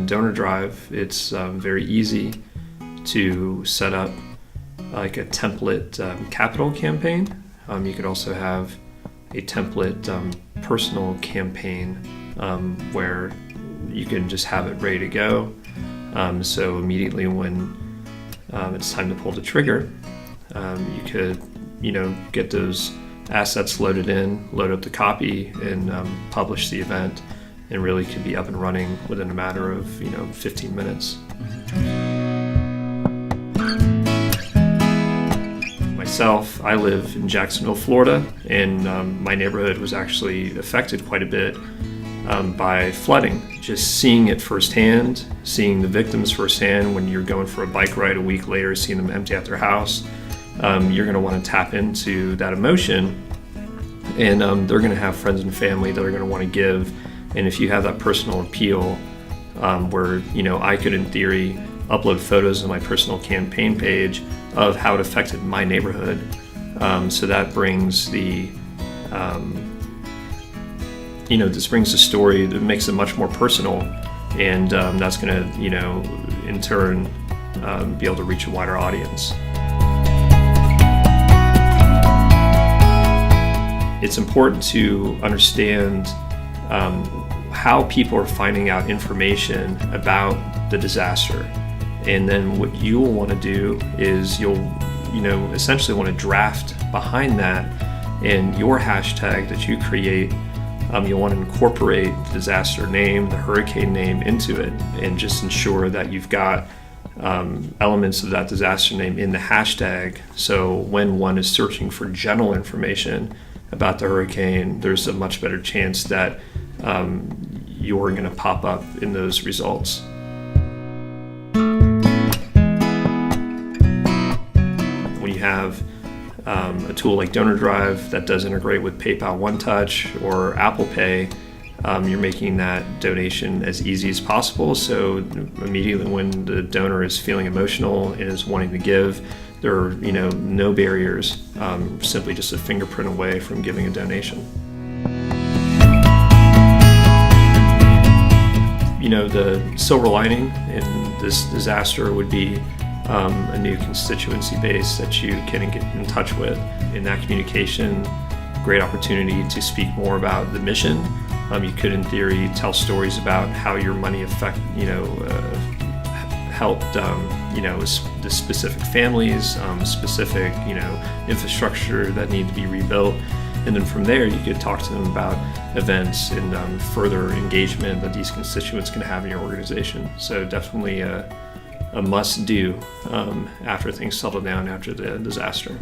in DonorDrive, it's very easy to set up like a template capital campaign. You could also have a template personal campaign where you can just have it ready to go. So immediately when it's time to pull the trigger, you could, get those assets loaded in, load up the copy, and publish the event, and really could be up and running within a matter of 15 minutes. Myself, I live in Jacksonville, Florida, and my neighborhood was actually affected quite a bit by flooding. Just seeing it firsthand, seeing the victims firsthand when you're going for a bike ride a week later, seeing them empty out their house, you're going to want to tap into that emotion, and they're going to have friends and family that are going to want to give. And if you have that personal appeal where I could in theory upload photos on my personal campaign page of how it affected my neighborhood, so that brings this brings the story that makes it much more personal, and that's going to in turn be able to reach a wider audience. It's important to understand how people are finding out information about the disaster. And then what you will want to do is you'll essentially want to draft behind that, and your hashtag that you create, you'll want to incorporate the disaster name, the hurricane name into it, and just ensure that you've got elements of that disaster name in the hashtag. So when one is searching for general information about the hurricane, there's a much better chance that you're going to pop up in those results. When you have a tool like DonorDrive that does integrate with PayPal One Touch or Apple Pay, you're making that donation as easy as possible. So immediately when the donor is feeling emotional and is wanting to give, there are no barriers, simply just a fingerprint away from giving a donation. The silver lining in this disaster would be a new constituency base that you can get in touch with. In that communication, great opportunity to speak more about the mission. You could, in theory, tell stories about how your money helped, the specific families, specific, infrastructure that need to be rebuilt. And then from there, you could talk to them about events and further engagement that these constituents can have in your organization. So definitely a must-do after things settle down after the disaster.